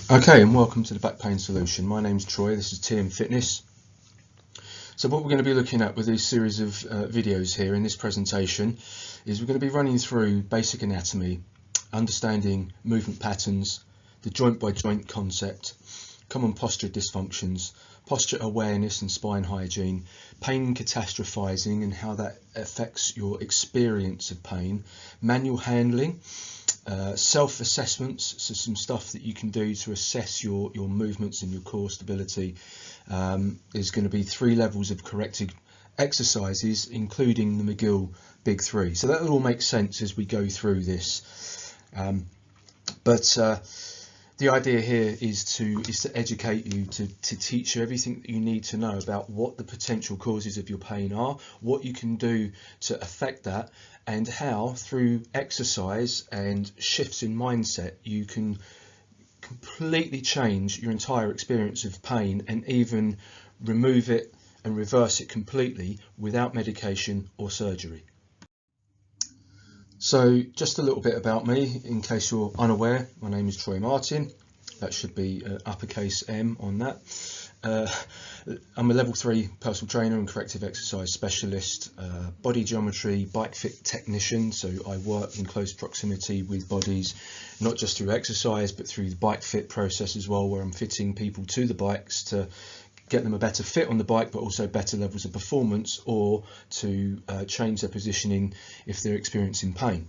Okay, and welcome to the Back Pain Solution. My name's Troy, this is TM Fitness. So what we're going to be looking at with this series of videos here in this presentation is we're going to be running through basic anatomy, understanding movement patterns, the joint by joint concept, common posture dysfunctions, posture awareness and spine hygiene, pain catastrophizing and how that affects your experience of pain, manual handling, self-assessments, so some stuff that you can do to assess your movements and your core stability. There's going to be 3 levels of corrective exercises, including the McGill Big 3. So that will all make sense as we go through this. The idea here is to educate you, to teach you everything that you need to know about what the potential causes of your pain are, what you can do to affect that, and how through exercise and shifts in mindset you can completely change your entire experience of pain and even remove it and reverse it completely without medication or surgery. So just a little bit about me in case you're unaware. My name is Troy Martin. That should be uppercase M on that. I'm a level 3 personal trainer and corrective exercise specialist, body geometry, bike fit technician. So I work in close proximity with bodies, not just through exercise, but through the bike fit process as well, where I'm fitting people to the bikes to get them a better fit on the bike, but also better levels of performance, or to change their positioning if they're experiencing pain.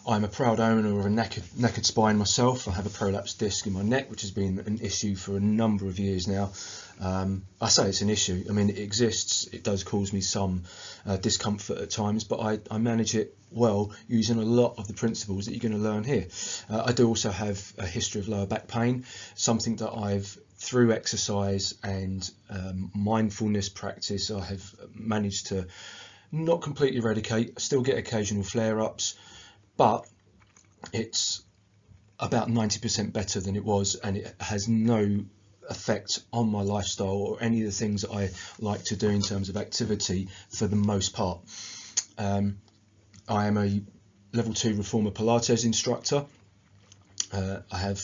I'm a proud owner of a knackered spine myself. I have a prolapsed disc in my neck, which has been an issue for a number of years now. I say it's an issue, I mean it exists, it does cause me some discomfort at times, but I manage it well using a lot of the principles that you're going to learn here. I do also have a history of lower back pain, something that I've through exercise and mindfulness practice I have managed to not completely eradicate. I still get occasional flare-ups, but it's about 90% better than it was, and it has no effect on my lifestyle or any of the things that I like to do in terms of activity for the most part. I am a level 2 reformer Pilates instructor. I have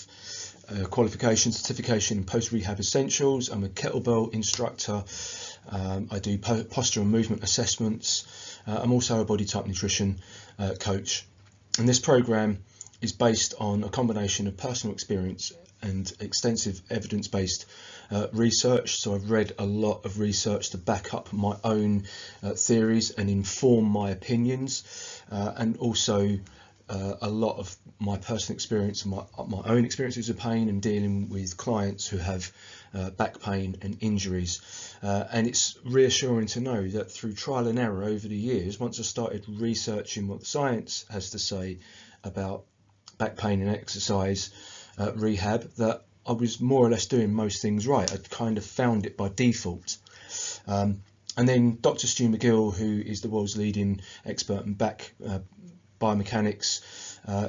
qualification, certification in post-rehab essentials. I'm a kettlebell instructor. I do posture and movement assessments. I'm also a body type nutrition coach. And this program is based on a combination of personal experience and extensive evidence-based research. So I've read a lot of research to back up my own theories and inform my opinions, and also a lot of my personal experience and my own experiences of pain and dealing with clients who have back pain and injuries. And it's reassuring to know that through trial and error over the years, once I started researching what the science has to say about back pain and exercise rehab, that I was more or less doing most things right. I'd kind of found it by default. And then Dr. Stu McGill, who is the world's leading expert in back biomechanics,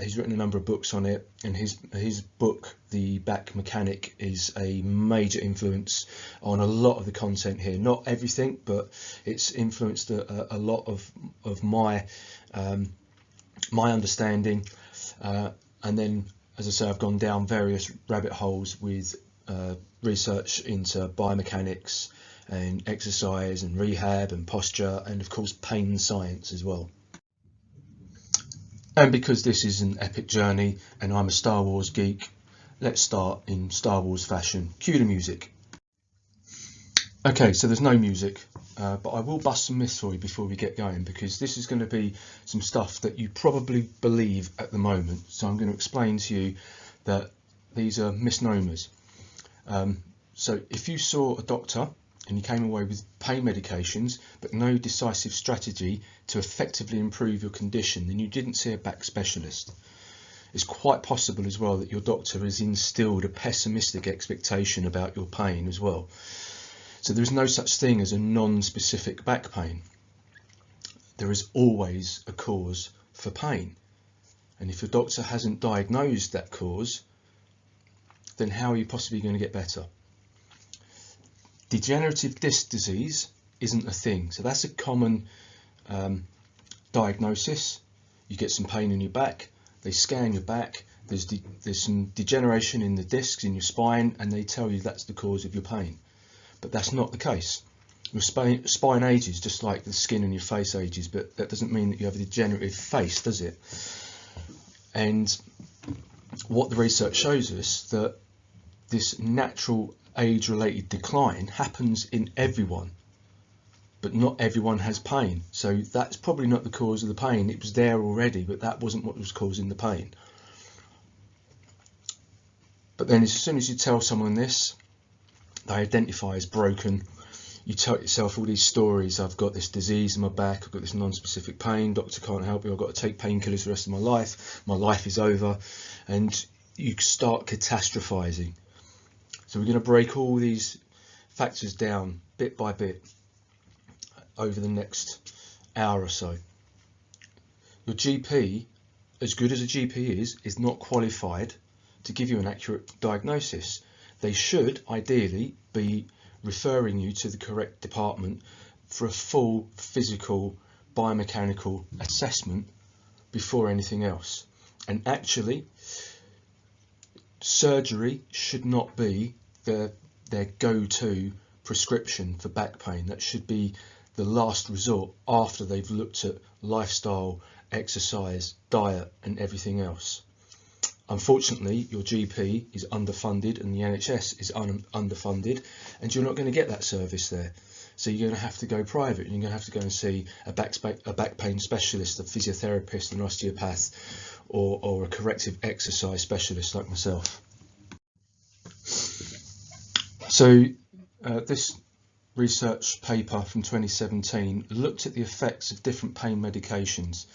he's written a number of books on it, and his book The Back Mechanic is a major influence on a lot of the content here. Not everything, but it's influenced a lot of my my understanding, and then, as I say, I've gone down various rabbit holes with research into biomechanics and exercise and rehab and posture, and of course pain science as well. And because this is an epic journey and I'm a Star Wars geek, let's start in Star Wars fashion. Cue the music. Okay, so there's no music, but I will bust some myths for you before we get going, because this is going to be some stuff that you probably believe at the moment. So I'm going to explain to you that these are misnomers. So if you saw a doctor and you came away with pain medications but no decisive strategy to effectively improve your condition, then you didn't see a back specialist. It's quite possible as well that your doctor has instilled a pessimistic expectation about your pain as well. So there is no such thing as a non-specific back pain. There is always a cause for pain, and if your doctor hasn't diagnosed that cause, then how are you possibly going to get better? Degenerative disc disease isn't a thing, so that's a common diagnosis. You get some pain in your back, they scan your back, there's some degeneration in the discs in your spine, and they tell you that's the cause of your pain. But that's not the case. Your spine ages just like the skin in your face ages, but that doesn't mean that you have a degenerative face, does it? And what the research shows us, that this natural age-related decline happens in everyone, but not everyone has pain. So that's probably not the cause of the pain. It was there already, but that wasn't what was causing the pain. But then as soon as you tell someone this, they identify as broken. You tell yourself all these stories: I've got this disease in my back, I've got this non-specific pain, doctor can't help me, I've got to take painkillers for the rest of my life is over, and you start catastrophizing. So we're going to break all these factors down bit by bit over the next hour or so. Your GP, as good as a GP is not qualified to give you an accurate diagnosis. They should ideally be referring you to the correct department for a full physical biomechanical assessment before anything else. And actually, surgery should not be their go-to prescription for back pain. That should be the last resort after they've looked at lifestyle, exercise, diet and everything else. Unfortunately, your GP is underfunded and the NHS is underfunded, and you're not going to get that service there. So you're going to have to go private, and you're going to have to go and see a back pain specialist, a physiotherapist, an osteopath, or a corrective exercise specialist like myself. So this research paper from 2017 looked at the effects of different pain medications,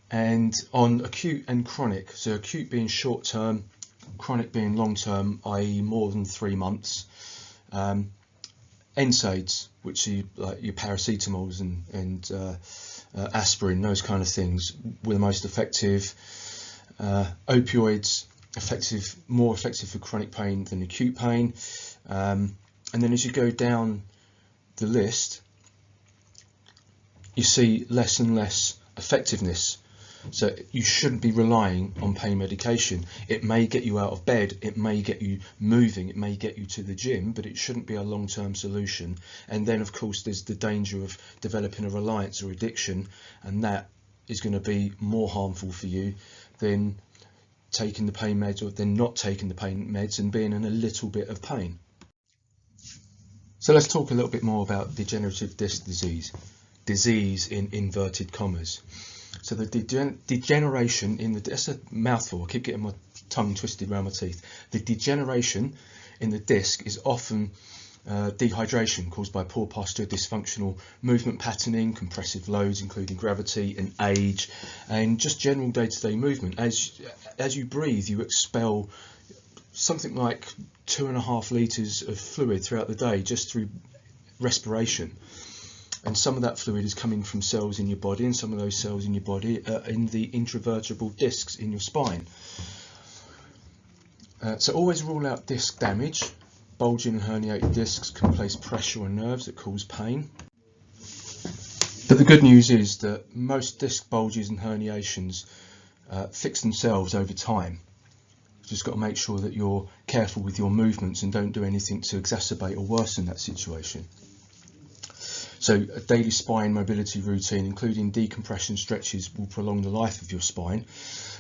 and on acute and chronic. So acute being short term, chronic being long term, i.e. more than 3 months. NSAIDs, which are like your paracetamols and aspirin, those kind of things, were the most effective. Opioids, more effective for chronic pain than acute pain. And then as you go down the list, you see less and less effectiveness. So you shouldn't be relying on pain medication. It may get you out of bed, it may get you moving, it may get you to the gym, but it shouldn't be a long-term solution. And then of course there's the danger of developing a reliance or addiction, and that is going to be more harmful for you than taking the pain meds, or than not taking the pain meds and being in a little bit of pain. So let's talk a little bit more about degenerative disc disease in inverted commas. So the degeneration in the, that's a mouthful, I keep getting my tongue twisted around my teeth. The degeneration in the disc is often dehydration caused by poor posture, dysfunctional movement patterning, compressive loads including gravity and age, and just general day-to-day movement. As you breathe, you expel something like 2.5 litres of fluid throughout the day just through respiration. And some of that fluid is coming from cells in your body, and some of those cells in your body are in the intravertebral discs in your spine. So always rule out disc damage. Bulging and herniated discs can place pressure on nerves that cause pain. But the good news is that most disc bulges and herniations fix themselves over time. You've just got to make sure that you're careful with your movements and don't do anything to exacerbate or worsen that situation. So a daily spine mobility routine, including decompression stretches, will prolong the life of your spine.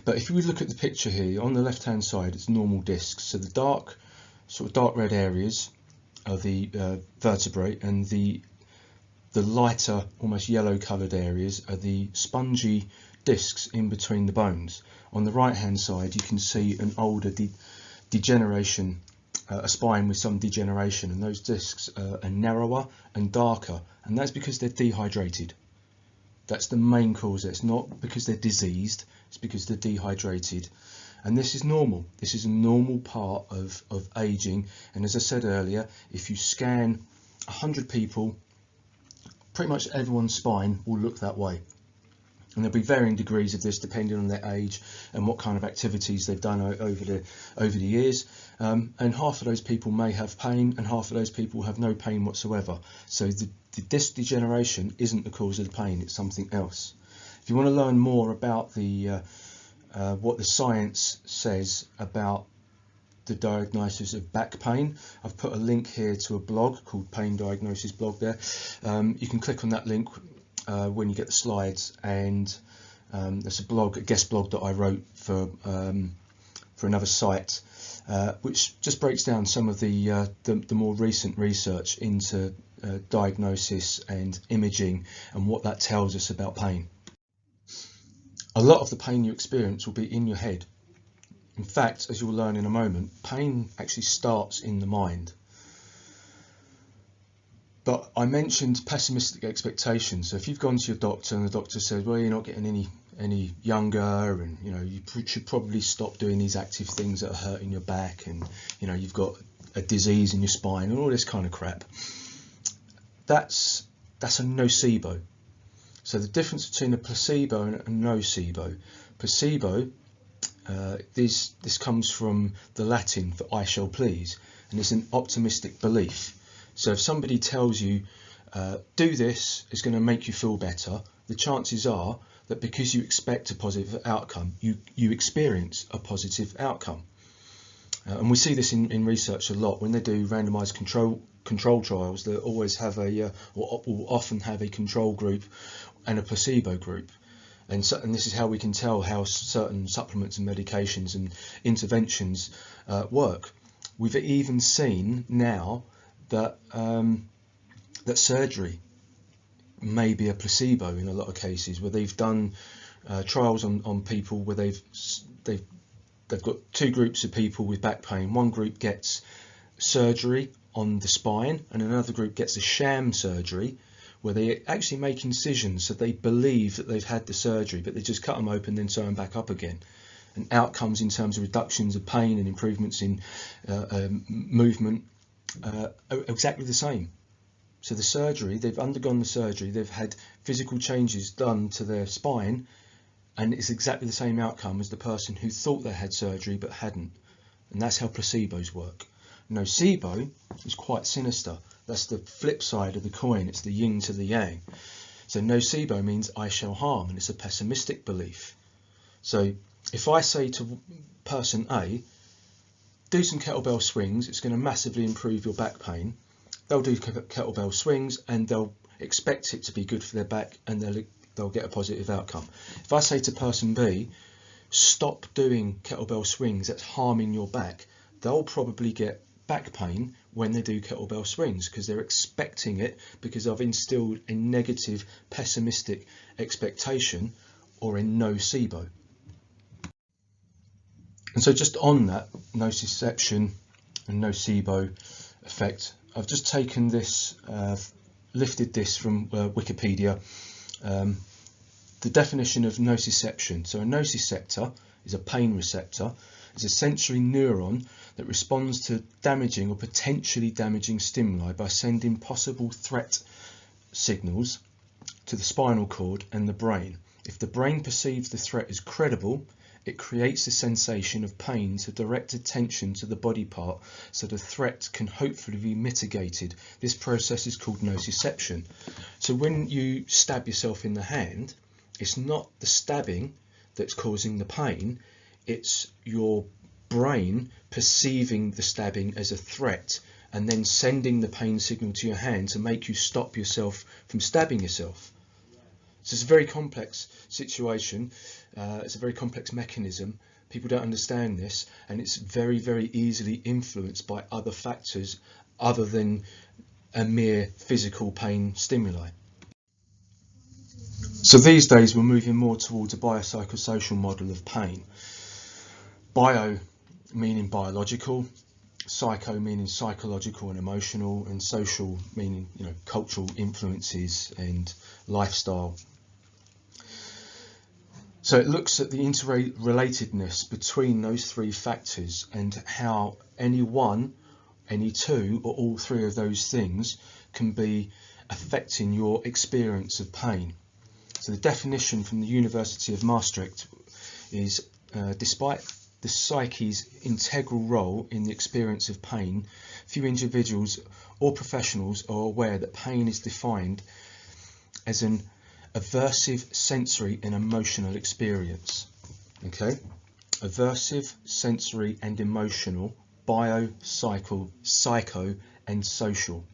But if you look at the picture here, on the left hand side, it's normal discs. So the dark red areas are the vertebrae, and the lighter, almost yellow coloured areas are the spongy discs in between the bones. On the right hand side, you can see an older degeneration, a spine with some degeneration, and those discs are narrower and darker, and that's because they're dehydrated. That's the main cause. It's not because they're diseased, it's because they're dehydrated. And this is normal. This is a normal part of aging. And as I said earlier, if you scan 100 people, pretty much everyone's spine will look that way. And there'll be varying degrees of this depending on their age and what kind of activities they've done over the years. And half of those people may have pain, and half of those people have no pain whatsoever. So the disc degeneration isn't the cause of the pain, it's something else. If you want to learn more about the what the science says about the diagnosis of back pain. I've put a link here to a blog called Pain Diagnosis Blog there. You can click on that link when you get the slides, and there's a guest blog that I wrote for another site, which just breaks down some of the more recent research into diagnosis and imaging and what that tells us about pain. A lot of the pain you experience will be in your head. In fact, as you'll learn in a moment, pain actually starts in the mind. But I mentioned pessimistic expectations. So if you've gone to your doctor and the doctor says, well, you're not getting any younger, and you should probably stop doing these active things that are hurting your back, and you've got a disease in your spine and all this kind of crap, that's a nocebo. So the difference between a placebo and a nocebo. Placebo, this comes from the Latin for I shall please, and it's an optimistic belief. So if somebody tells you do this, it's going to make you feel better, the chances are that because you expect a positive outcome, you experience a positive outcome. And we see this in research a lot. When they do randomized control trials, they always have or will often have a control group and a placebo group. And this is how we can tell how certain supplements and medications and interventions work. We've even seen now that that surgery may be a placebo in a lot of cases, where they've done trials on people where they've got two groups of people with back pain. One group gets surgery on the spine, and another group gets a sham surgery, where they actually make incisions so they believe that they've had the surgery, but they just cut them open, then sew them back up again. And outcomes in terms of reductions of pain and improvements in movement are exactly the same. So the surgery, they've undergone the surgery, they've had physical changes done to their spine, and it's exactly the same outcome as the person who thought they had surgery but hadn't. And that's how placebos work. Nocebo is quite sinister. That's the flip side of the coin. It's the yin to the yang. So nocebo means I shall harm, and it's a pessimistic belief. So if I say to person A, do some kettlebell swings, it's going to massively improve your back pain, they'll do kettlebell swings and they'll expect it to be good for their back, and they'll get a positive outcome. If I say to person B, stop doing kettlebell swings, that's harming your back, they'll probably get back pain when they do kettlebell swings, because they're expecting it, because I've instilled a negative, pessimistic expectation, or a nocebo. And so just on that nociception and nocebo effect, I've just taken this, lifted this from Wikipedia, the definition of nociception. So a nociceptor is a pain receptor. It's a sensory neuron that responds to damaging or potentially damaging stimuli by sending possible threat signals to the spinal cord and the brain. If the brain perceives the threat as credible, it creates a sensation of pain to direct attention to the body part so the threat can hopefully be mitigated. This process is called nociception. So when you stab yourself in the hand, it's not the stabbing that's causing the pain, it's your brain perceiving the stabbing as a threat and then sending the pain signal to your hand to make you stop yourself from stabbing yourself. So it's a very complex situation, it's a very complex mechanism. People don't understand this, and it's very, very easily influenced by other factors other than a mere physical pain stimuli. So these days we're moving more towards a biopsychosocial model of pain. Bio meaning biological, psycho meaning psychological and emotional, and social meaning cultural influences and lifestyle. So it looks at the interrelatedness between those three factors and how any one, any two, or all three of those things can be affecting your experience of pain. So the definition from the University of Maastricht is, despite the psyche's integral role in the experience of pain, few individuals or professionals are aware that pain is defined as an aversive sensory and emotional experience. Okay, aversive, sensory and emotional, bio, psycho and social.